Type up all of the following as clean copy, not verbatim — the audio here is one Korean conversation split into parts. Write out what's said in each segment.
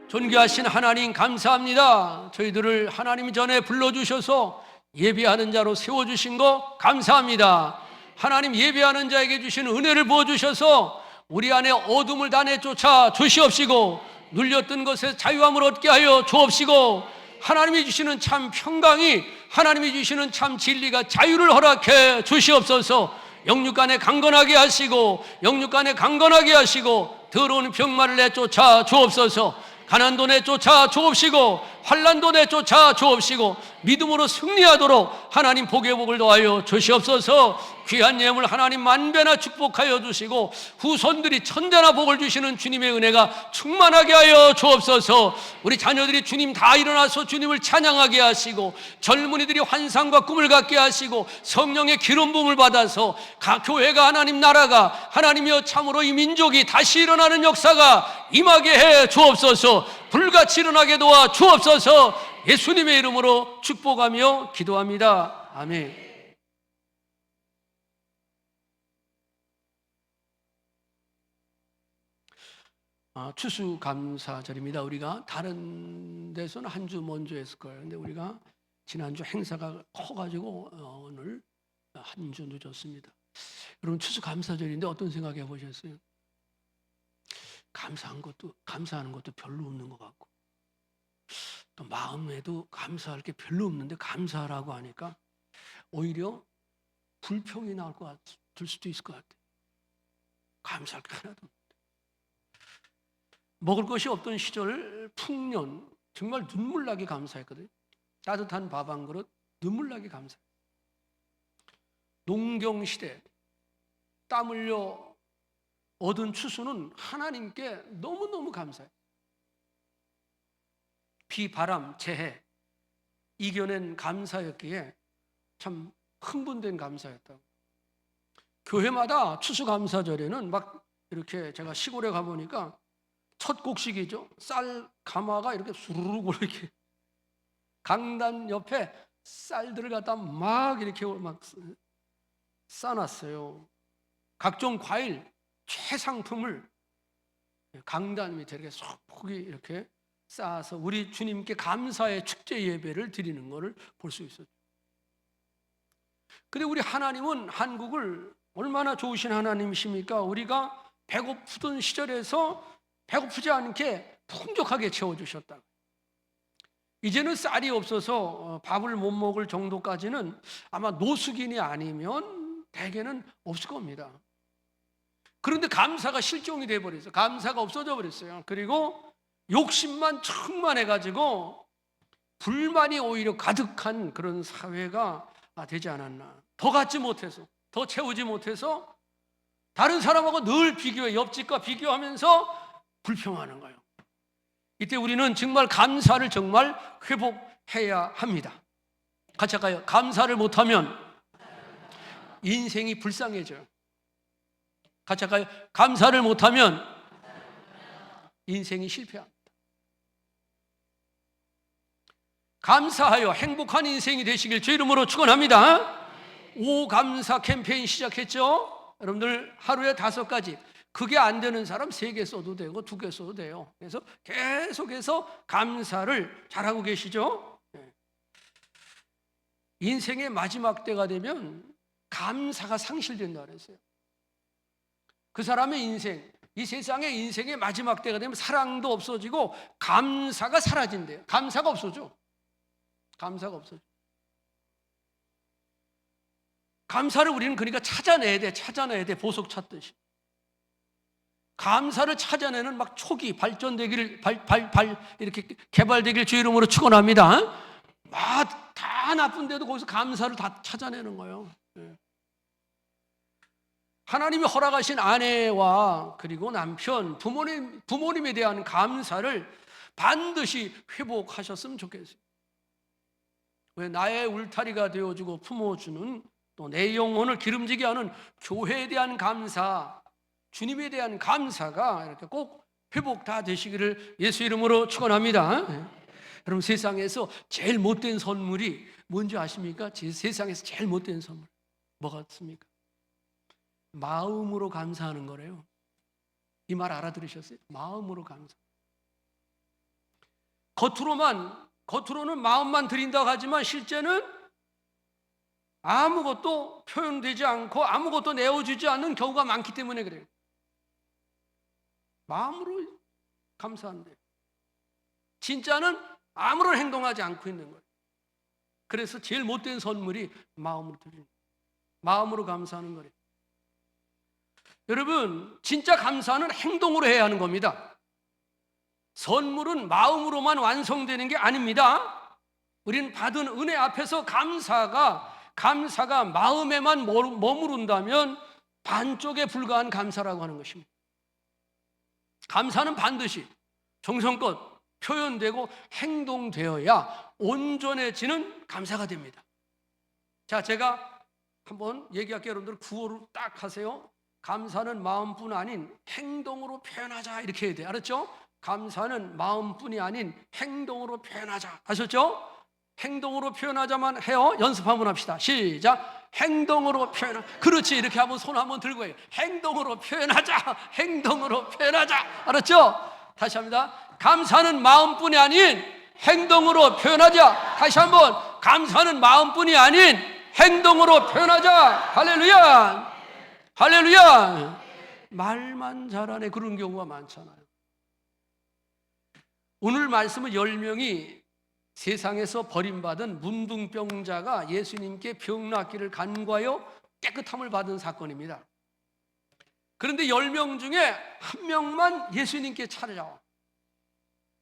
존귀하신 하나님 감사합니다. 저희들을 하나님 전에 불러주셔서 예배하는 자로 세워주신 거 감사합니다. 하나님 예배하는 자에게 주신 은혜를 부어주셔서 우리 안에 어둠을 다 내쫓아 주시옵시고 눌렸던 것에 자유함을 얻게 하여 주옵시고 하나님이 주시는 참 평강이, 하나님이 주시는 참 진리가 자유를 허락해 주시옵소서. 영육간에 강건하게 하시고 영육간에 강건하게 하시고 더러운 병마를 내쫓아 주옵소서. 가난도 내쫓아 주옵시고 환난도 내쫓아 주옵시고 믿음으로 승리하도록 하나님 복의 복을 더하여 주시옵소서. 귀한 예물 하나님 만배나 축복하여 주시고 후손들이 천대나 복을 주시는 주님의 은혜가 충만하게 하여 주옵소서. 우리 자녀들이 주님 다 일어나서 주님을 찬양하게 하시고 젊은이들이 환상과 꿈을 갖게 하시고 성령의 기름 부음을 받아서 각 교회가 하나님 나라가 하나님이여 참으로 이 민족이 다시 일어나는 역사가 임하게 해 주옵소서. 불같이 일어나게 도와 주옵소서. 예수님의 이름으로 축복하며 기도합니다. 아멘. 추수감사절입니다. 우리가 다른 데서는 한 주 먼저 했을 거예요. 근데 우리가 지난주 행사가 커가지고 오늘 한 주 늦었습니다. 여러분 추수감사절인데 어떤 생각해 보셨어요? 감사하는 것도 별로 없는 것 같고 또 마음에도 감사할 게 별로 없는데 감사하라고 하니까 오히려 불평이 나올 것 같을 수도 있을 것 같아요. 감사할 게 하나도 없는데. 먹을 것이 없던 시절 풍년 정말 눈물나게 감사했거든요. 따뜻한 밥 한 그릇 눈물나게 감사했어요. 농경시대 땀 흘려 얻은 추수는 하나님께 너무너무 감사해요. 비, 바람, 재해 이겨낸 감사였기에 참 흥분된 감사였다고. 교회마다 추수감사절에는 막 이렇게 제가 시골에 가보니까 첫 곡식이죠. 쌀 가마가 이렇게 수르륵 이렇게 강단 옆에 쌀들을 갖다 막 이렇게 막 싸놨어요. 각종 과일 최상품을 강단 밑에 이렇게 소폭이 이렇게 쌓아서 우리 주님께 감사의 축제 예배를 드리는 것을 볼 수 있었죠. 근데 우리 하나님은 한국을 얼마나 좋으신 하나님이십니까? 우리가 배고프던 시절에서 배고프지 않게 풍족하게 채워주셨다. 이제는 쌀이 없어서 밥을 못 먹을 정도까지는 아마 노숙인이 아니면 대개는 없을 겁니다. 그런데 감사가 실종이 돼버렸어요. 감사가 없어져 버렸어요. 그리고 욕심만 충만해가지고 불만이 오히려 가득한 그런 사회가 되지 않았나. 더 갖지 못해서, 더 채우지 못해서 다른 사람하고 늘 비교해, 옆집과 비교하면서 불평하는 거예요. 이때 우리는 정말 감사를 정말 회복해야 합니다. 같이 할까요? 감사를 못하면 인생이 불쌍해져요. 같이 할까요? 감사를 못하면 인생이 실패합니다. 감사하여 행복한 인생이 되시길 주 이름으로 축원합니다. 오감사 캠페인 시작했죠? 여러분들 하루에 5가지, 그게 안 되는 사람 3개 써도 되고 2개 써도 돼요. 그래서 계속해서 감사를 잘하고 계시죠? 인생의 마지막 때가 되면 감사가 상실된다 그랬어요. 그 사람의 인생, 이 세상의 인생의 마지막 때가 되면 사랑도 없어지고 감사가 사라진대요. 감사가 없어져. 감사가 없어져. 감사를 우리는 그러니까 찾아내야 돼. 보석 찾듯이. 감사를 찾아내는 막 촉이 발전되기를, 이렇게 개발되기를 주 이름으로 축원합니다. 막 다 나쁜데도 거기서 감사를 다 찾아내는 거예요. 하나님이 허락하신 아내와 그리고 남편, 부모님에 대한 감사를 반드시 회복하셨으면 좋겠어요. 왜 나의 울타리가 되어주고 품어주는 또 내 영혼을 기름지게 하는 교회에 대한 감사, 주님에 대한 감사가 이렇게 꼭 회복 다 되시기를 예수 이름으로 축원합니다. 여러분 세상에서 제일 못된 선물이 뭔지 아십니까? 세상에서 제일 못된 선물 뭐 같습니까? 마음으로 감사하는 거래요. 이 말 알아들으셨어요? 마음으로 감사. 겉으로는 마음만 드린다고 하지만 실제는 아무것도 표현되지 않고 아무것도 내어주지 않는 경우가 많기 때문에 그래요. 마음으로 감사한데 진짜는 아무런 행동하지 않고 있는 거예요. 그래서 제일 못된 선물이 마음으로 드리는 거예요. 마음으로 감사하는 거예요. 여러분, 진짜 감사는 행동으로 해야 하는 겁니다. 선물은 마음으로만 완성되는 게 아닙니다. 우리는 받은 은혜 앞에서 감사가 마음에만 머무른다면 반쪽에 불과한 감사라고 하는 것입니다. 감사는 반드시 정성껏 표현되고 행동되어야 온전해지는 감사가 됩니다. 자, 제가 한번 얘기할게요. 여러분들 구호를 딱 하세요. 감사는 마음뿐 아닌 행동으로 표현하자, 이렇게 해야 돼요. 알았죠? 감사는 마음뿐이 아닌 행동으로 표현하자. 아셨죠? 행동으로 표현하자만 해요. 연습 한번 합시다. 시작. 행동으로 표현하자. 그렇지. 이렇게 한번 손 한번 들고 해요. 행동으로 표현하자. 행동으로 표현하자. 알았죠? 다시 합니다. 감사는 마음뿐이 아닌 행동으로 표현하자. 다시 한번. 감사는 마음뿐이 아닌 행동으로 표현하자. 할렐루야. 할렐루야. 말만 잘하네. 그런 경우가 많잖아요. 오늘 말씀은 10명이 세상에서 버림받은 문둥병자가 예수님께 병 낫기를 간구하여 깨끗함을 받은 사건입니다. 그런데 10명 중에 한 명만 예수님께 찾아와.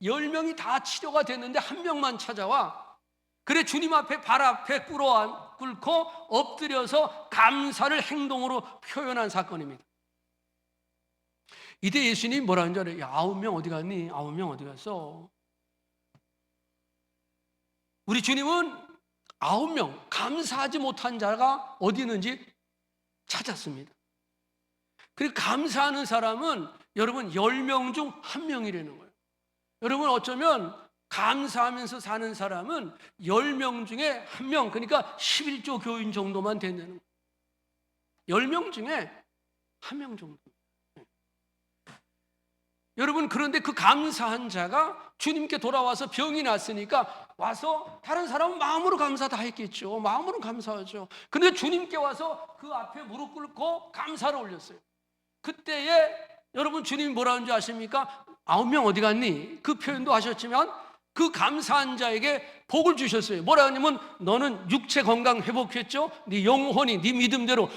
10명이 다 치료가 됐는데 한 명만 찾아와. 그래 주님 앞에 발 앞에 꿇고 엎드려서 감사를 행동으로 표현한 사건입니다. 이때 예수님이 뭐라는 줄 알아요? 야, 9명 어디 갔니? 9명 어디 갔어? 우리 주님은 9명 감사하지 못한 자가 어디 있는지 찾았습니다. 그리고 감사하는 사람은 여러분 10명 중 1명이라는 거예요. 여러분 어쩌면 감사하면서 사는 사람은 10명 중에 1명, 그러니까 11조 교인 정도만 되는 거예요. 10명 중에 1명 정도. 여러분, 그런데 그 감사한 자가 주님께 돌아와서 병이 났으니까 와서 다른 사람은 마음으로 감사 다 했겠죠. 마음으로 감사하죠. 그런데 주님께 와서 그 앞에 무릎 꿇고 감사를 올렸어요. 그때에 여러분 주님이 뭐라는 줄 아십니까? 9명 어디 갔니? 그 표현도 하셨지만 그 감사한 자에게 복을 주셨어요. 뭐라 하냐면 너는 육체 건강 회복했죠? 네 영혼이 네 믿음대로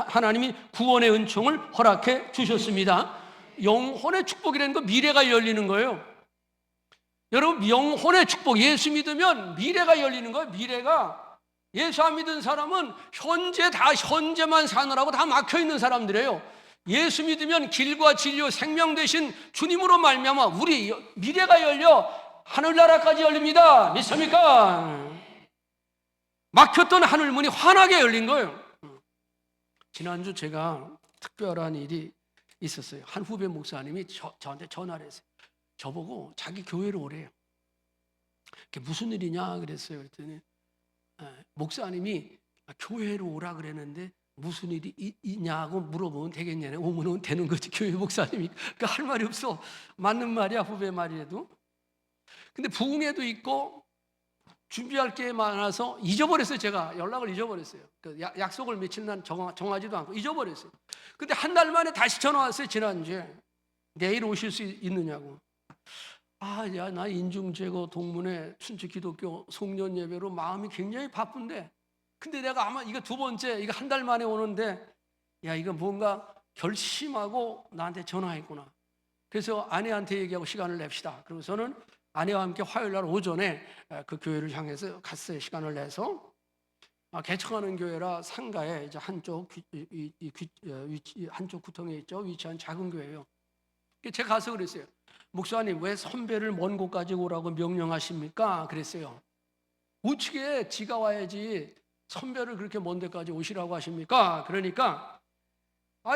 하나님이 구원의 은총을 허락해 주셨습니다. 영혼의 축복이라는 건 미래가 열리는 거예요. 여러분, 영혼의 축복, 예수 믿으면 미래가 열리는 거예요. 미래가. 예수 안 믿은 사람은 현재만 사느라고 다 막혀 있는 사람들이에요. 예수 믿으면 길과 진리 생명 되신 주님으로 말미암아 우리 미래가 열려 하늘나라까지 열립니다. 믿습니까? 막혔던 하늘문이 환하게 열린 거예요. 지난주 제가 특별한 일이 있었어요. 한 후배 목사님이 저한테 전화를 했어요. 저보고 자기 교회로 오래요. 그게 무슨 일이냐 그랬어요. 그랬더니 목사님이 교회로 오라 그랬는데 무슨 일이 있냐고 물어보면 되겠냐네. 오면 되는 거지. 교회 목사님이. 그러니까 할 말이 없어. 맞는 말이야. 후배 말이라도. 근데 부흥회도 있고 준비할 게 많아서 잊어버렸어요. 제가 연락을 잊어버렸어요. 그 약속을 며칠 난 정하지도 않고 잊어버렸어요. 근데 한 달 만에 다시 전화 왔어요. 지난주에. 내일 오실 수 있느냐고. 야, 나 인중제거 동문회 춘추 기독교 송년 예배로 마음이 굉장히 바쁜데, 근데 내가 아마 이거 두 번째, 이거 한 달 만에 오는데, 야, 이거 뭔가 결심하고 나한테 전화했구나. 그래서 아내한테 얘기하고 시간을 냅시다. 그러고서는 아내와 함께 화요일 날 오전에 그 교회를 향해서 갔어요. 시간을 내서. 개척하는 교회라 상가에 이제 한쪽 구통에 있죠. 위치한 작은 교회예요. 제가 가서 그랬어요. 목사님, 왜 선배를 먼 곳까지 오라고 명령하십니까? 그랬어요. 우측에 지가 와야지 선배를 그렇게 먼 데까지 오시라고 하십니까? 그러니까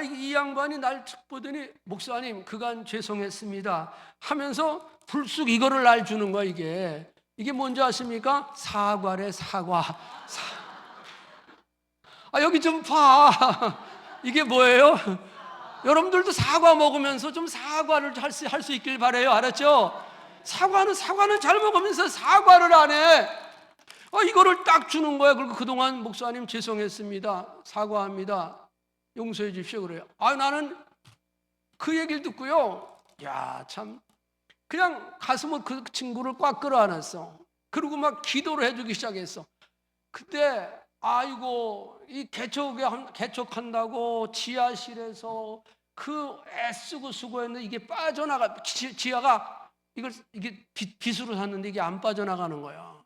이 양반이 날 툭 보더니 목사님, 그간 죄송했습니다 하면서 불쑥 이거를 날 주는 거야. 이게 뭔지 아십니까? 사과래. 사과. 여기 좀 봐. 이게 뭐예요? 여러분들도 사과 먹으면서 좀 사과를 할 수 있길 바라요. 알았죠? 사과는 잘 먹으면서 사과를 안 해. 이거를 딱 주는 거야. 그리고 그동안 목사님 죄송했습니다. 사과합니다. 용서해 주십시오. 그래요. 나는 그 얘기를 듣고요. 야, 참. 그냥 가슴을 그 친구를 꽉 끌어안았어. 그리고 막 기도를 해주기 시작했어. 그때 아이고 이 개척한다고 지하실에서 그 애쓰고 수고했는데 이게 빠져나가 지하가 이게 빚으로 샀는데 이게 안 빠져나가는 거야.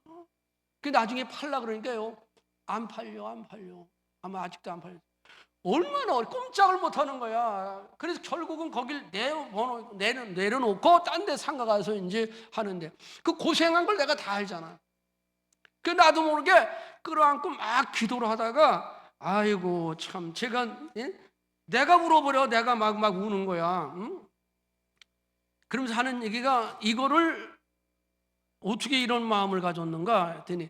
그 나중에 팔라 그러니까요. 안 팔려. 아마 아직도 안 팔려. 얼마나 꼼짝을 못 하는 거야. 그래서 결국은 거길 내려놓고 딴 데 상가 가서 이제 하는데 그 고생한 걸 내가 다 알잖아. 그 나도 모르게 끌어안고 막 기도를 하다가 아이고 참 내가 울어버려. 내가 막 우는 거야. 응? 그러면서 하는 얘기가 이거를 어떻게 이런 마음을 가졌는가 했더니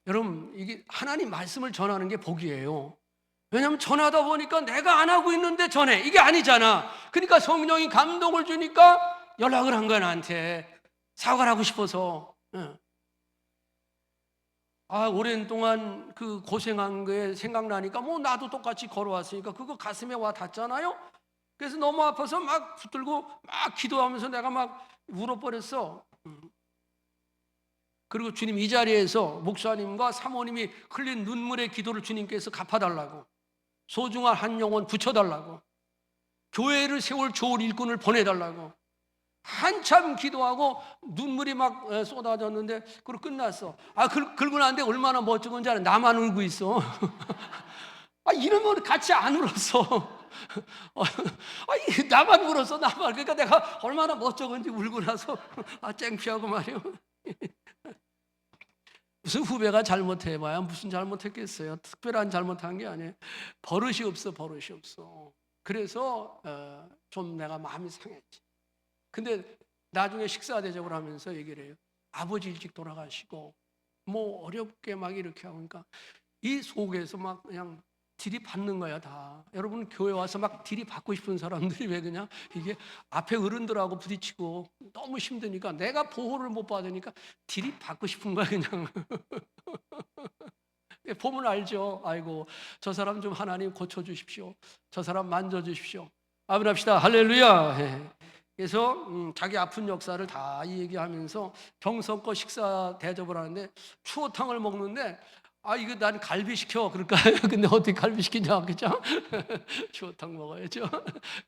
여러분 이게 하나님 말씀을 전하는 게 복이에요. 왜냐하면 전하다 보니까 내가 안 하고 있는데 전해. 이게 아니잖아. 그러니까 성령이 감동을 주니까 연락을 한 거야 나한테. 사과를 하고 싶어서. 오랜 동안 그 고생한 게 생각나니까 나도 똑같이 걸어왔으니까 그거 가슴에 와 닿잖아요. 그래서 너무 아파서 막 붙들고 막 기도하면서 내가 막 울어버렸어. 그리고 주님 이 자리에서 목사님과 사모님이 흘린 눈물의 기도를 주님께서 갚아달라고, 소중한 한 영혼 붙여달라고, 교회를 세울 좋은 일꾼을 보내달라고 한참 기도하고 눈물이 막 쏟아졌는데 그리고 끝났어. 그러고 나는데 얼마나 멋진 건지 알아. 나만 울고 있어. 이러면 같이 안 울었어. 나만 울었어. 그러니까 내가 얼마나 멋진 건지 울고 나서 창피하고 말이요. 무슨 후배가 잘못해봐야 무슨 잘못했겠어요. 특별한 잘못한 게 아니에요. 버릇이 없어. 그래서 좀 내가 마음이 상했지. 근데 나중에 식사 대접을 하면서 얘기를 해요. 아버지 일찍 돌아가시고 어렵게 막 이렇게 하니까 이 속에서 막 그냥 들이받는 거야 다. 여러분 교회 와서 막 들이받고 싶은 사람들이 왜 그냥 이게 앞에 어른들하고 부딪히고 너무 힘드니까 내가 보호를 못 받으니까 들이받고 싶은 거야 그냥. 보면 알죠. 아이고 저 사람 좀 하나님 고쳐주십시오. 저 사람 만져주십시오. 아멘 합시다. 할렐루야. 그래서 자기 아픈 역사를 다 얘기하면서 정성껏 식사 대접을 하는데 추어탕을 먹는데 이거 난 갈비 시켜 그럴까요? 근데 어떻게 갈비 시키냐 그죠? 추어탕 먹어야죠.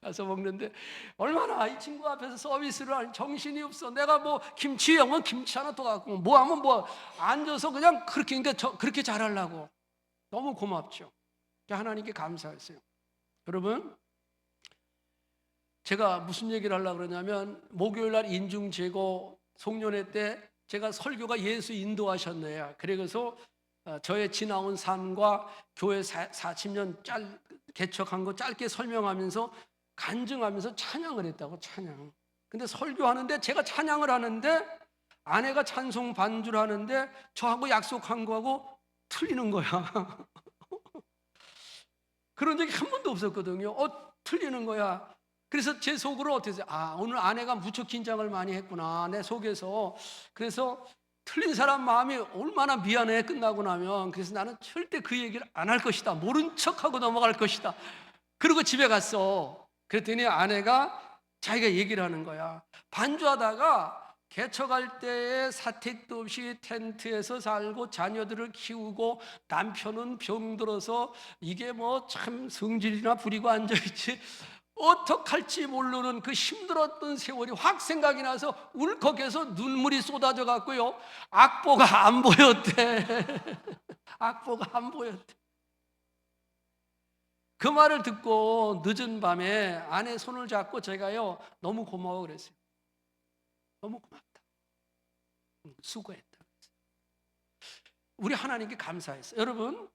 가서 먹는데 얼마나 이 친구 앞에서 서비스를 하니 정신이 없어. 내가 김치 하면 김치 하나 더 갖고 하면 앉아서 그냥 그렇게 그러니까 그렇게 잘하려고. 너무 고맙죠. 하나님께 감사했어요. 여러분 제가 무슨 얘기를 하려고 그러냐면 목요일 날 인중제고 송년회 때 제가 설교가 예수 인도하셨네요. 그래서 저의 지나온 삶과 교회 40년 개척한 거 짧게 설명하면서 간증하면서 찬양을 했다고. 찬양. 근데 설교하는데 제가 찬양을 하는데 아내가 찬송 반주를 하는데 저하고 약속한 거하고 틀리는 거야. 그런 적이 한 번도 없었거든요. 틀리는 거야. 그래서 제 속으로 어떻게 해서 오늘 아내가 무척 긴장을 많이 했구나 내 속에서. 그래서 틀린 사람 마음이 얼마나 미안해 끝나고 나면. 그래서 나는 절대 그 얘기를 안 할 것이다. 모른 척하고 넘어갈 것이다. 그리고 집에 갔어. 그랬더니 아내가 자기가 얘기를 하는 거야. 반주하다가 개척할 때에 사택도 없이 텐트에서 살고 자녀들을 키우고 남편은 병들어서 이게 참 성질이나 부리고 앉아있지 어떡할지 모르는 그 힘들었던 세월이 확 생각이 나서 울컥해서 눈물이 쏟아져 갖고요. 악보가 안 보였대. 악보가 안 보였대. 그 말을 듣고 늦은 밤에 아내 손을 잡고 제가요 너무 고마워 그랬어요. 너무 고맙다. 수고했다. 우리 하나님께 감사했어요. 여러분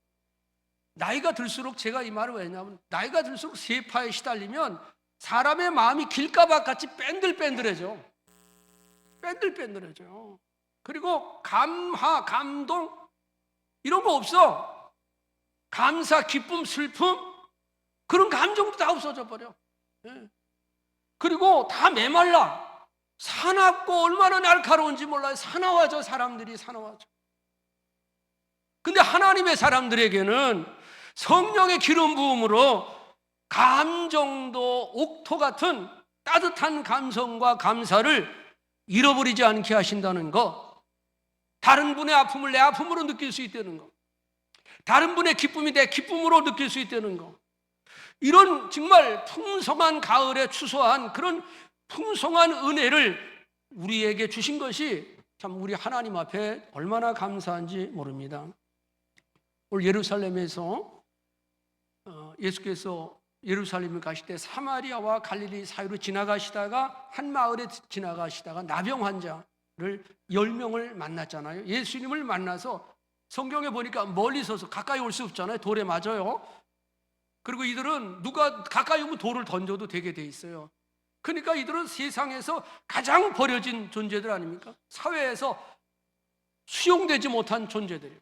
나이가 들수록 제가 이 말을 왜 했냐면 나이가 들수록 세파에 시달리면 사람의 마음이 길가박 같이 뺀들뺀들해져. 뺀들뺀들해져. 그리고 감화, 감동 이런 거 없어. 감사, 기쁨, 슬픔 그런 감정도 다 없어져 버려. 그리고 다 메말라. 사납고 얼마나 날카로운지 몰라요. 사나워져, 사람들이 사나워져. 근데 하나님의 사람들에게는 성령의 기름 부음으로 감정도 옥토 같은 따뜻한 감성과 감사를 잃어버리지 않게 하신다는 것, 다른 분의 아픔을 내 아픔으로 느낄 수 있다는 것, 다른 분의 기쁨이 내 기쁨으로 느낄 수 있다는 것, 이런 정말 풍성한 가을에 추수한 그런 풍성한 은혜를 우리에게 주신 것이 참 우리 하나님 앞에 얼마나 감사한지 모릅니다. 오늘 예루살렘에서 예수께서 예루살렘에 가실 때 사마리아와 갈릴리 사이로 지나가시다가 한 마을에 지나가시다가 나병 환자를 10명을 만났잖아요. 예수님을 만나서 성경에 보니까 멀리 서서 가까이 올 수 없잖아요. 돌에 맞아요. 그리고 이들은 누가 가까이 오면 돌을 던져도 되게 돼 있어요. 그러니까 이들은 세상에서 가장 버려진 존재들 아닙니까? 사회에서 수용되지 못한 존재들이에요.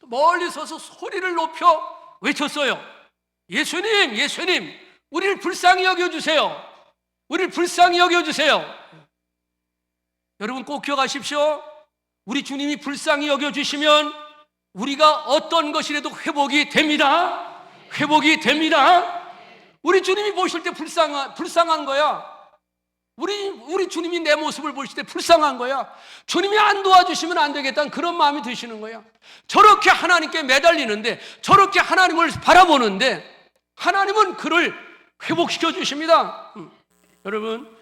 멀리 서서 소리를 높여 외쳤어요. 예수님, 예수님, 우리를 불쌍히 여겨주세요. 우리를 불쌍히 여겨주세요. 여러분 꼭 기억하십시오. 우리 주님이 불쌍히 여겨주시면 우리가 어떤 것이라도 회복이 됩니다. 회복이 됩니다. 우리 주님이 보실 때 불쌍한 거야. 우리 주님이 내 모습을 보실 때 불쌍한 거야. 주님이 안 도와주시면 안 되겠다는 그런 마음이 드시는 거야. 저렇게 하나님께 매달리는데, 저렇게 하나님을 바라보는데 하나님은 그를 회복시켜 주십니다. 여러분,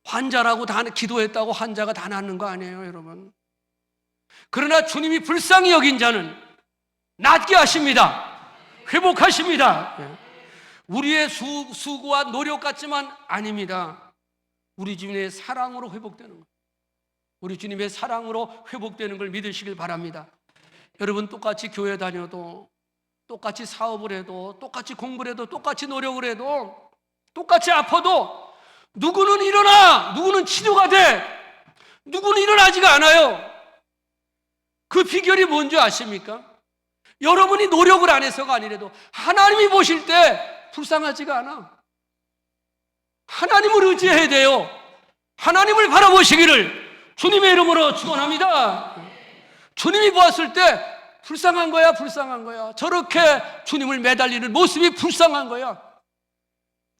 환자라고 다 기도했다고 환자가 다 낫는 거 아니에요, 여러분. 그러나 주님이 불쌍히 여긴 자는 낫게 하십니다. 회복하십니다. 우리의 수고와 노력 같지만 아닙니다. 우리 주님의 사랑으로 회복되는 것, 우리 주님의 사랑으로 회복되는 걸 믿으시길 바랍니다. 여러분, 똑같이 교회 다녀도, 똑같이 사업을 해도, 똑같이 공부를 해도, 똑같이 노력을 해도, 똑같이 아파도 누구는 일어나, 누구는 치료가 돼, 누구는 일어나지가 않아요. 그 비결이 뭔지 아십니까? 여러분이 노력을 안 해서가 아니라도 하나님이 보실 때 불쌍하지가 않아. 하나님을 의지해야 돼요. 하나님을 바라보시기를 주님의 이름으로 축원합니다. 주님이 보았을 때 불쌍한 거야, 불쌍한 거야. 저렇게 주님을 매달리는 모습이 불쌍한 거야.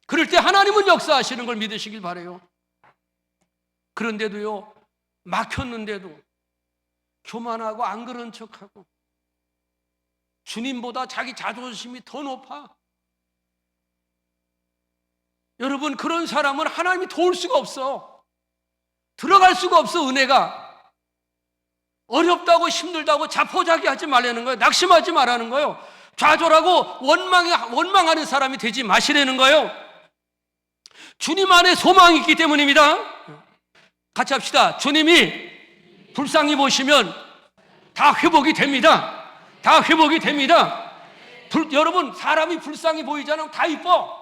그럴 때 하나님은 역사하시는 걸 믿으시길 바라요. 그런데도요, 막혔는데도 교만하고 안 그런 척하고 주님보다 자기 자존심이 더 높아. 여러분, 그런 사람은 하나님이 도울 수가 없어. 들어갈 수가 없어. 은혜가 어렵다고 힘들다고 자포자기하지 말라는 거예요. 낙심하지 말라는 거예요. 좌절하고 원망하는 사람이 되지 마시라는 거예요. 주님 안에 소망이 있기 때문입니다. 같이 합시다. 주님이 불쌍히 보시면 다 회복이 됩니다. 다 회복이 됩니다. 여러분, 사람이 불쌍히 보이지 않으면 다 이뻐.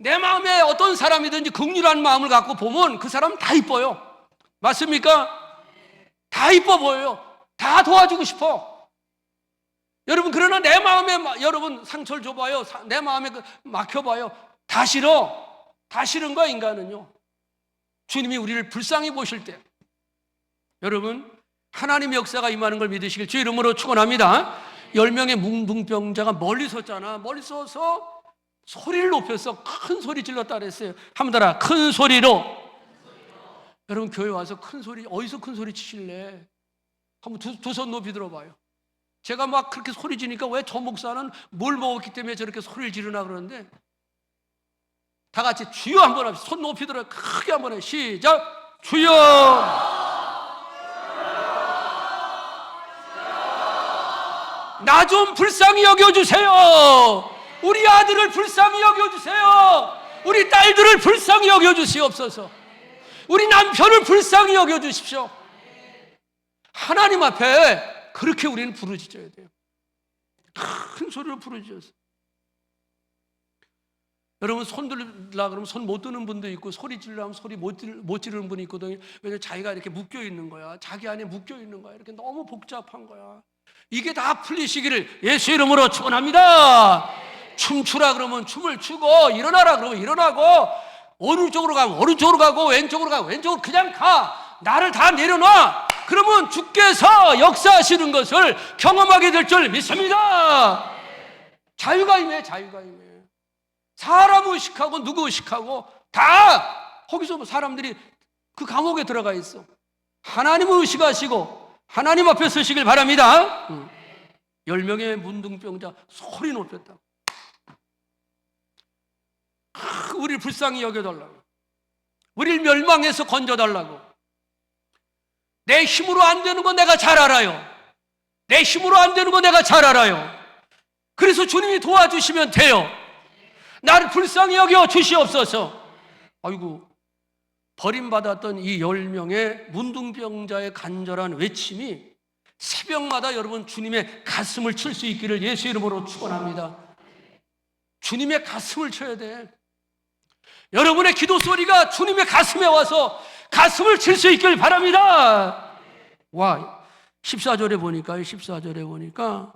내 마음에 어떤 사람이든지 긍휼한 마음을 갖고 보면 그 사람은 다 이뻐요. 맞습니까? 다 이뻐 보여요. 다 도와주고 싶어. 여러분, 그러나 내 마음에 여러분 상처를 줘봐요. 내 마음에 막혀봐요. 다 싫어. 다 싫은 거야, 인간은요. 주님이 우리를 불쌍히 보실 때, 여러분, 하나님의 역사가 임하는 걸 믿으시길 주 이름으로 축원합니다. 10명의 문둥병자가 멀리 섰잖아. 멀리 서서 소리를 높여서 큰 소리 질렀다 그랬어요. 한번 따라, 큰 소리로. 여러분, 교회 와서 큰 소리, 어디서 큰 소리 치실래? 한번 두 손 높이 들어봐요. 제가 막 그렇게 소리 지니까 왜 저 목사는 뭘 먹었기 때문에 저렇게 소리를 지르나 그러는데, 다 같이 주여 한번 합시다. 손 높이 들어요. 크게 한번 해. 시작. 주여. 나 좀 불쌍히 여겨주세요. 우리 아들을 불쌍히 여겨주세요. 우리 딸들을 불쌍히 여겨주시옵소서. 우리 남편을 불쌍히 여겨주십시오. 하나님 앞에 그렇게 우리는 부르짖어야 돼요. 큰 소리로 부르짖어서. 여러분, 손 들으려고 그러면 손 못 드는 분도 있고, 소리 지르려면 소리 못 지르는 분이 있거든요. 왜냐면 자기가 이렇게 묶여 있는 거야. 자기 안에 묶여 있는 거야. 이렇게 너무 복잡한 거야. 이게 다 풀리시기를 예수 이름으로 축원합니다. 춤추라 그러면 춤을 추고, 일어나라 그러면 일어나고, 오른쪽으로 가면 오른쪽으로 가고 왼쪽으로 가고 왼쪽으로 그냥 가. 나를 다 내려놔. 그러면 주께서 역사하시는 것을 경험하게 될 줄 믿습니다. 자유가 임해, 자유가 임해. 사람 의식하고 누구 의식하고 다 거기서 사람들이 그 감옥에 들어가 있어. 하나님을 의식하시고 하나님 앞에 서시길 바랍니다. 10명의 문둥병자 소리 높였다. 우리를 불쌍히 여겨달라고, 우리를 멸망해서 건져달라고. 내 힘으로 안 되는 거 내가 잘 알아요. 내 힘으로 안 되는 거 내가 잘 알아요. 그래서 주님이 도와주시면 돼요. 나를 불쌍히 여겨 주시옵소서. 아이고, 버림받았던 이 10명의 문둥병자의 간절한 외침이 새벽마다 여러분 주님의 가슴을 칠 수 있기를 예수 이름으로 축원합니다. 주님의 가슴을 쳐야 돼. 여러분의 기도 소리가 주님의 가슴에 와서 가슴을 칠 수 있길 바랍니다. 와, 14절에 보니까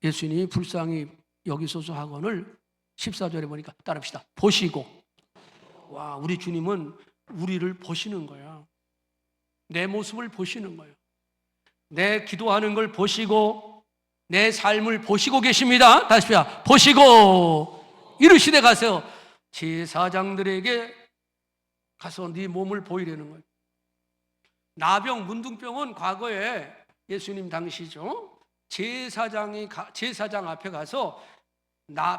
예수님이 불쌍히 여기소서 하거늘 14절에 보니까 따릅시다. 보시고. 와, 우리 주님은 우리를 보시는 거야. 내 모습을 보시는 거예요. 내 기도하는 걸 보시고 내 삶을 보시고 계십니다. 다시 보시고 이르시되 가세요. 제사장들에게 가서 네 몸을 보이려는 거예요. 나병, 문둥병은 과거에 예수님 당시죠. 제사장 앞에 가서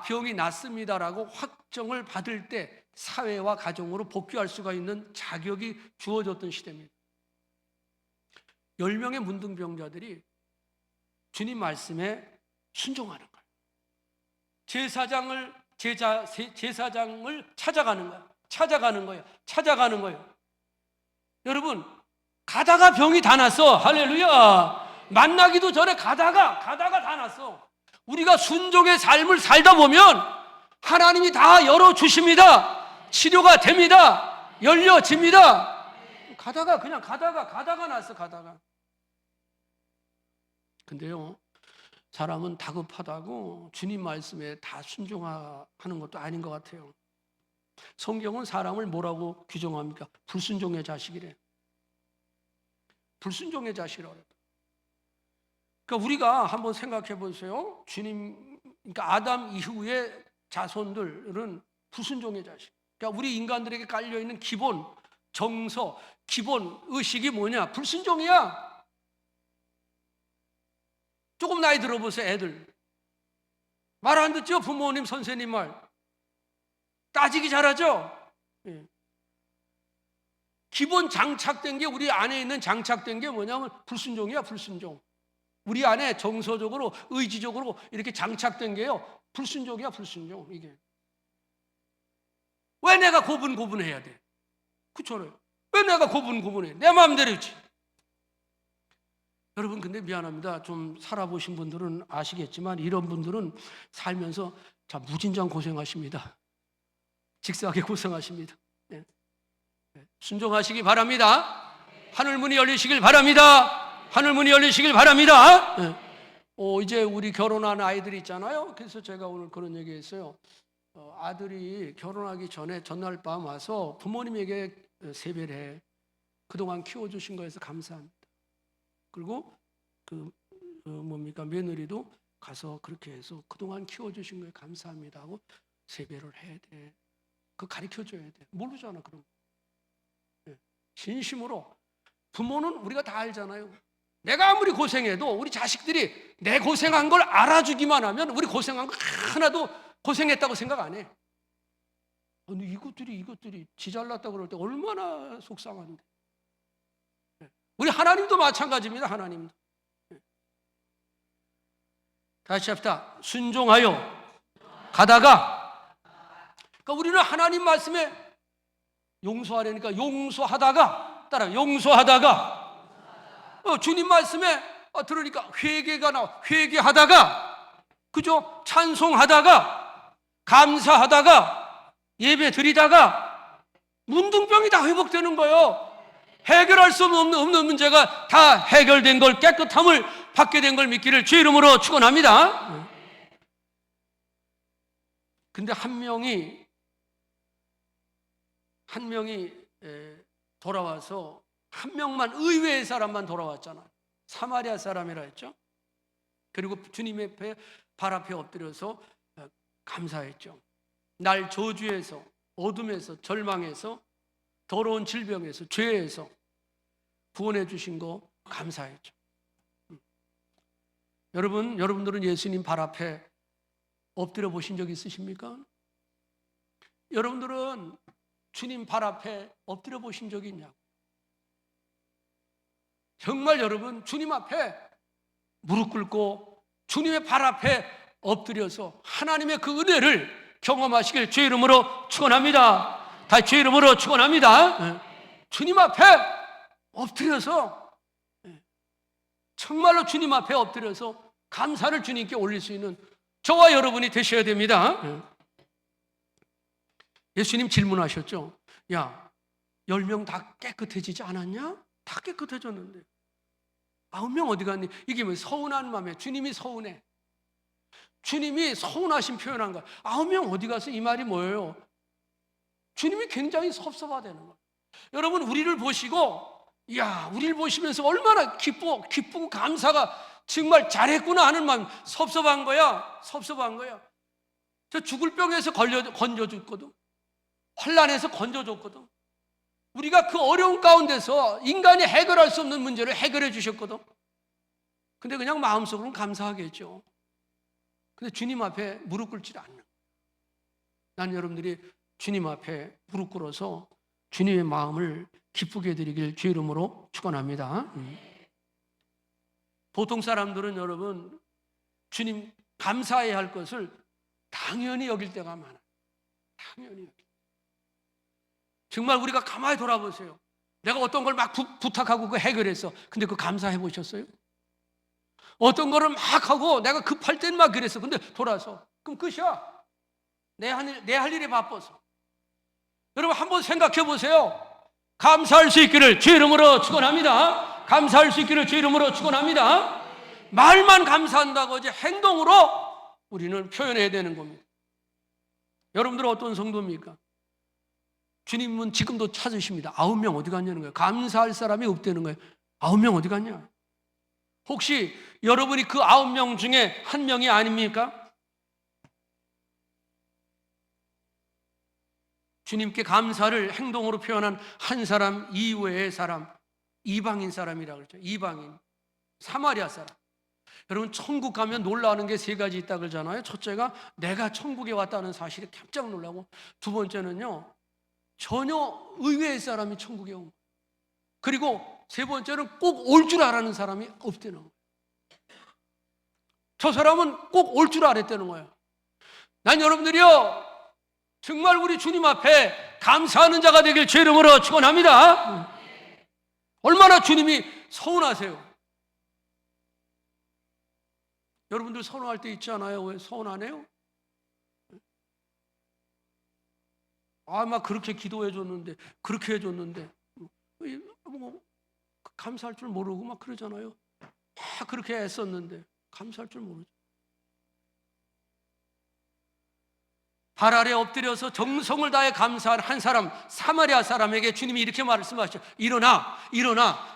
병이 났습니다라고 확정을 받을 때 사회와 가정으로 복귀할 수가 있는 자격이 주어졌던 시대입니다. 10명의 문둥병자들이 주님 말씀에 순종하는 거예요. 제사장을 찾아가는 거예요. 여러분, 가다가 병이 다 났어. 할렐루야. 만나기도 전에 가다가 다 났어. 우리가 순종의 삶을 살다 보면 하나님이 다 열어주십니다. 치료가 됩니다. 열려집니다. 그냥 가다가 났어. 근데요, 사람은 다급하다고 주님 말씀에 다 순종하는 것도 아닌 것 같아요. 성경은 사람을 뭐라고 규정합니까? 불순종의 자식이래. 불순종의 자식이라고 그래요. 그러니까 우리가 한번 생각해 보세요. 그러니까 아담 이후의 자손들은 불순종의 자식. 그러니까 우리 인간들에게 깔려 있는 기본 정서, 기본 의식이 뭐냐? 불순종이야. 조금 나이 들어보세요. 애들 말 안 듣죠? 부모님, 선생님 말 따지기 잘하죠? 예. 기본 장착된 게, 우리 안에 있는 장착된 게 뭐냐면 불순종이야. 불순종. 우리 안에 정서적으로, 의지적으로 이렇게 장착된 게요, 불순종이야. 불순종. 이게 왜 내가 고분고분해야 돼? 그렇잖아요. 왜 내가 고분고분해? 내 마음대로 했지. 여러분, 근데 미안합니다. 좀 살아보신 분들은 아시겠지만 이런 분들은 살면서 무진장 고생하십니다. 직사하게 고생하십니다. 네. 순종하시기 바랍니다. 하늘문이 열리시길 바랍니다. 하늘문이 열리시길 바랍니다. 네. 이제 우리 결혼한 아이들이 있잖아요. 그래서 제가 오늘 그런 얘기했어요. 아들이 결혼하기 전에 전날 밤 와서 부모님에게 세배를 해. 그동안 키워주신 거에서 감사합니다. 그리고 며느리도 가서 그렇게 해서 그동안 키워주신 거에 감사합니다 하고 세배를 해야 돼. 그거 가르쳐줘야 돼. 모르잖아, 그럼. 네. 진심으로. 부모는 우리가 다 알잖아요. 내가 아무리 고생해도 우리 자식들이 내 고생한 걸 알아주기만 하면 우리 고생한 거 하나도 고생했다고 생각 안 해. 근데 이것들이 지 잘났다고 그럴 때 얼마나 속상한데. 우리 하나님도 마찬가지입니다. 하나님도. 다시 합시다. 순종하여 가다가. 그러니까 우리는 하나님 말씀에 용서하려니까 용서하다가, 따라 용서하다가. 주님 말씀에 들으니까 회개가 나와. 회개하다가, 그죠? 찬송하다가, 감사하다가, 예배 드리다가 문둥병이 다 회복되는 거예요. 해결할 수 없는 문제가 다 해결된 걸, 깨끗함을 받게 된 걸 믿기를 주 이름으로 축원합니다. 근데 한 명이 한 명이 돌아와서 한 명만, 의외의 사람만 돌아왔잖아요. 사마리아 사람이라 했죠. 그리고 주님의 발 앞에 엎드려서 감사했죠. 날 저주에서, 어둠에서, 절망에서, 더러운 질병에서, 죄에서 구원해 주신 거 감사했죠. 여러분들은 예수님 발 앞에 엎드려 보신 적 있으십니까? 여러분들은 주님 발 앞에 엎드려 보신 적이 있냐고. 정말 여러분 주님 앞에 무릎 꿇고 주님의 발 앞에 엎드려서 하나님의 그 은혜를 경험하시길 주의 이름으로 축원합니다. 다시 주의 이름으로 축원합니다. 주님 앞에 엎드려서, 정말로 주님 앞에 엎드려서 감사를 주님께 올릴 수 있는 저와 여러분이 되셔야 됩니다. 예수님 질문하셨죠. 야, 10명 다 깨끗해지지 않았냐? 다 깨끗해졌는데 9명 어디 갔니? 이게 뭐 서운한 마음에, 주님이 서운해. 주님이 서운하신 표현한 거야. 9명 어디 가서, 이 말이 뭐예요? 주님이 굉장히 섭섭하다는 거예요. 여러분, 우리를 보시고, 우리를 보시면서 얼마나 기쁘고 감사가, 정말 잘했구나 하는 마음, 섭섭한 거야. 저 죽을 병에서 건져줬거든. 환난에서 건져줬거든. 우리가 그 어려운 가운데서 인간이 해결할 수 없는 문제를 해결해 주셨거든. 근데 그냥 마음속으로는 감사하겠죠. 근데 주님 앞에 무릎 꿇지 않는. 난 여러분들이 주님 앞에 무릎 꿇어서 주님의 마음을 기쁘게 해드리길 주의 이름으로 축원합니다. 보통 사람들은 여러분 주님 감사해야 할 것을 당연히 여길 때가 많아요. 당연히 여길. 정말 우리가 가만히 돌아보세요. 내가 어떤 걸 막 부탁하고 그 해결했어. 근데 그 감사해 보셨어요? 어떤 거를 막 하고 내가 급할 땐 막 그랬어. 근데 돌아서 그럼 끝이야. 내 할 일에 바빠서. 여러분 한번 생각해 보세요. 감사할 수 있기를 주의 이름으로 축원합니다. 감사할 수 있기를 주의 이름으로 축원합니다. 말만 감사한다고 이제 행동으로 우리는 표현해야 되는 겁니다. 여러분들은 어떤 성도입니까? 주님은 지금도 찾으십니다. 9명 어디 갔냐는 거예요. 감사할 사람이 없다는 거예요. 9명 어디 갔냐? 혹시 여러분이 그 9명 중에 한 명이 아닙니까? 주님께 감사를 행동으로 표현한 한 사람 이외의 사람, 이방인 사람이라고 그러죠. 이방인, 사마리아 사람. 여러분 천국 가면 놀라는 게 3가지 있다고 그러잖아요. 첫째가 내가 천국에 왔다는 사실에 깜짝 놀라고, 두 번째는요 전혀 의외의 사람이 천국에 온 거예요. 그리고 세 번째는 꼭 올 줄 알았는 사람이 없다는 거예요. 저 사람은 꼭 올 줄 알았다는 거예요. 난 여러분들이요 정말 우리 주님 앞에 감사하는 자가 되길 주의 이름으로 축원합니다. 얼마나 주님이 서운하세요. 여러분들 서운할 때 있지 않아요? 왜 서운 안 해요? 막 그렇게 기도해 줬는데, 그렇게 해줬는데, 뭐 감사할 줄 모르고 막 그러잖아요. 그렇게 애썼는데 감사할 줄 모르죠. 발 아래 엎드려서 정성을 다해 감사한 한 사람, 사마리아 사람에게 주님이 이렇게 말씀하시죠.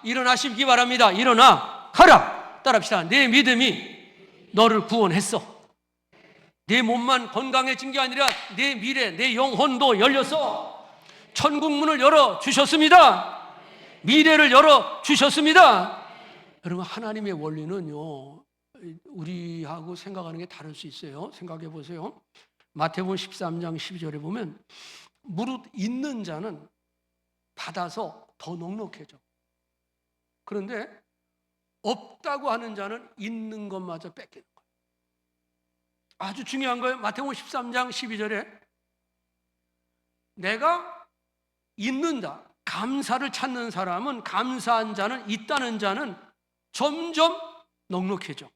일어나시기 바랍니다. 일어나 가라. 따라합시다. 내 믿음이 너를 구원했어. 내 몸만 건강해진 게 아니라 내 미래, 내 영혼도 열려서 천국 문을 열어주셨습니다. 미래를 열어주셨습니다. 여러분 하나님의 원리는요 우리하고 생각하는 게 다를 수 있어요. 생각해 보세요. 마태복음 13장 12절에 보면 무릇 있는 자는 받아서 더 넉넉해져. 그런데 없다고 하는 자는 있는 것마저 뺏기는 거예요. 아주 중요한 거예요. 마태복음 13장 12절에 내가 있는다, 감사를 찾는 사람은, 감사한 자는, 있다는 자는 점점 넉넉해져.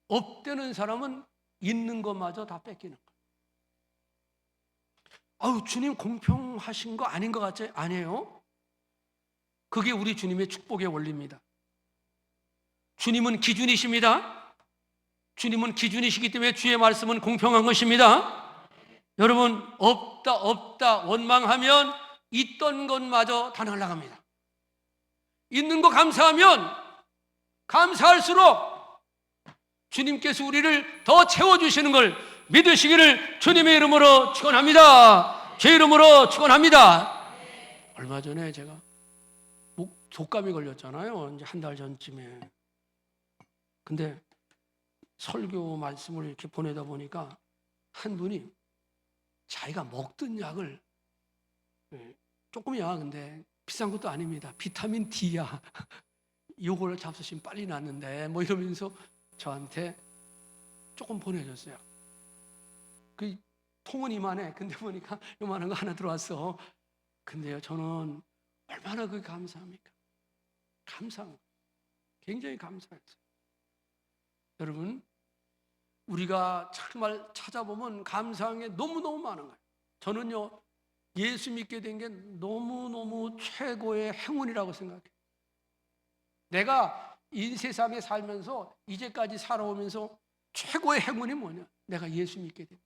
없다는 사람은 있는 것마저 다 뺏기는 거예요. 주님 공평하신 거 아닌 것 같지? 아니에요. 그게 우리 주님의 축복의 원리입니다. 주님은 기준이십니다. 주님은 기준이시기 때문에 주의 말씀은 공평한 것입니다. 여러분, 없다 원망하면 있던 것마저 다 날아갑니다. 있는 거 감사하면 감사할수록 주님께서 우리를 더 채워주시는 걸 믿으시기를 주님의 이름으로 축원합니다. 제 이름으로 축원합니다. 얼마 전에 제가 독감이 걸렸잖아요. 이제 한 달 전쯤에. 근데 설교 말씀을 이렇게 보내다 보니까 한 분이 자기가 먹던 약을, 조금이야, 근데 비싼 것도 아닙니다. 비타민 D야. 요걸 잡수시면 빨리 낫는데, 뭐 이러면서 저한테 조금 보내줬어요. 그 통은 이만해. 근데 보니까 요만한 거 하나 들어왔어. 근데요, 저는 얼마나 그게 감사합니까? 감사합니다. 굉장히 감사했어요. 여러분, 우리가 정말 찾아보면 감사한 게 너무너무 많은 거예요. 저는요, 예수 믿게 된 게 너무너무 최고의 행운이라고 생각해요. 내가 이 세상에 살면서 이제까지 살아오면서 최고의 행운이 뭐냐? 내가 예수 믿게 된 거예요.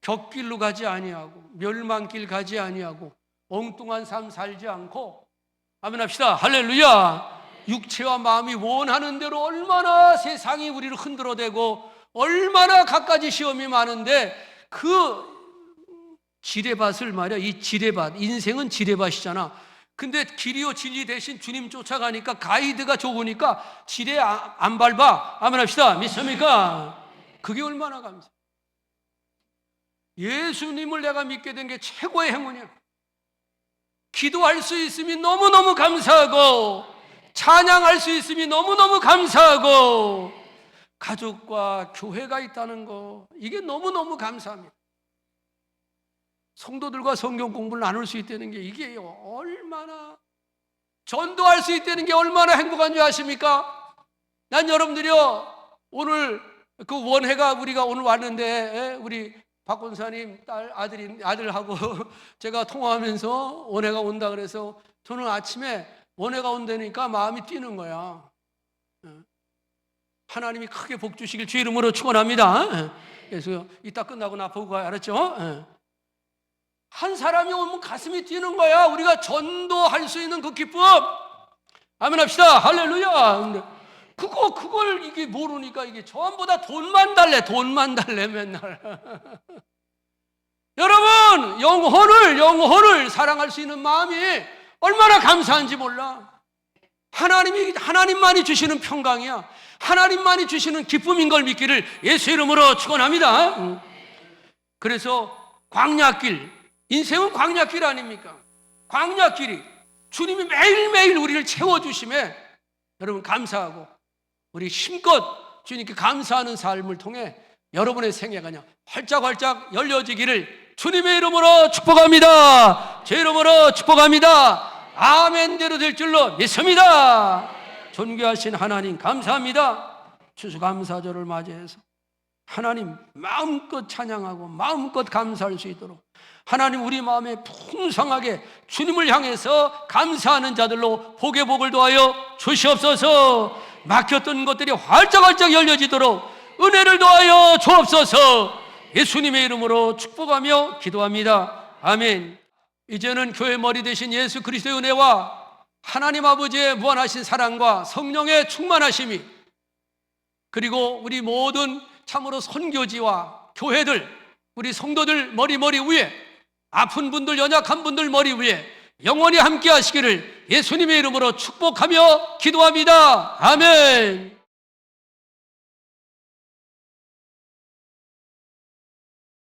격길로 가지 아니하고 멸망길 가지 아니하고 엉뚱한 삶 살지 않고, 아멘 합시다. 할렐루야. 육체와 마음이 원하는 대로 얼마나 세상이 우리를 흔들어대고 얼마나 갖가지 시험이 많은데, 그 지뢰밭을 말이야, 이 지뢰밭, 인생은 지뢰밭이잖아. 근데 길이요 진리 대신 주님 쫓아가니까 가이드가 좋으니까 지뢰 안 밟아. 아멘 합시다. 믿습니까? 그게 얼마나 감사해. 예수님을 내가 믿게 된 게 최고의 행운이야. 기도할 수 있음이 너무너무 감사하고, 찬양할 수 있음이 너무너무 감사하고, 가족과 교회가 있다는 거, 이게 너무너무 감사합니다. 성도들과 성경 공부를 나눌 수 있다는 게, 이게 얼마나, 전도할 수 있다는 게 얼마나 행복한 줄 아십니까? 난 여러분들이요, 오늘 그 원회가 우리가 오늘 왔는데, 우리 박 권사님 아들하고 제가 통화하면서 원회가 온다 그래서 저는 아침에 원회가 온다니까 마음이 뛰는 거야. 하나님이 크게 복 주시길 주 이름으로 축원합니다. 그래서 이따 끝나고 나 보고 가요. 알았죠? 한 사람이 오면 가슴이 뛰는 거야. 우리가 전도할 수 있는 그 기쁨. 아멘 합시다. 할렐루야. 근데 그걸 이게 모르니까 이게 전보다 돈만 달래 맨날. 여러분, 영혼을 사랑할 수 있는 마음이 얼마나 감사한지 몰라. 하나님만이 주시는 평강이야. 하나님만이 주시는 기쁨인 걸 믿기를 예수 이름으로 축원합니다. 그래서 광야길, 인생은 광야길 아닙니까? 광야길이 주님이 매일매일 우리를 채워주심에 여러분 감사하고, 우리 힘껏 주님께 감사하는 삶을 통해 여러분의 생애가 그냥 활짝활짝 열려지기를 주님의 이름으로 축복합니다. 제 이름으로 축복합니다. 아멘대로 될 줄로 믿습니다. 존귀하신 하나님 감사합니다. 추수감사절을 맞이해서 하나님 마음껏 찬양하고 마음껏 감사할 수 있도록 하나님 우리 마음에 풍성하게 주님을 향해서 감사하는 자들로 복의 복을 더하여 주시옵소서. 막혔던 것들이 활짝활짝 열려지도록 은혜를 더하여 주옵소서. 예수님의 이름으로 축복하며 기도합니다. 아멘. 이제는 교회 머리 되신 예수 그리스도의 은혜와 하나님 아버지의 무한하신 사랑과 성령의 충만하심이, 그리고 우리 모든 참으로 선교지와 교회들, 우리 성도들 머리 위에, 아픈 분들, 연약한 분들 머리 위에 영원히 함께 하시기를 예수님의 이름으로 축복하며 기도합니다. 아멘.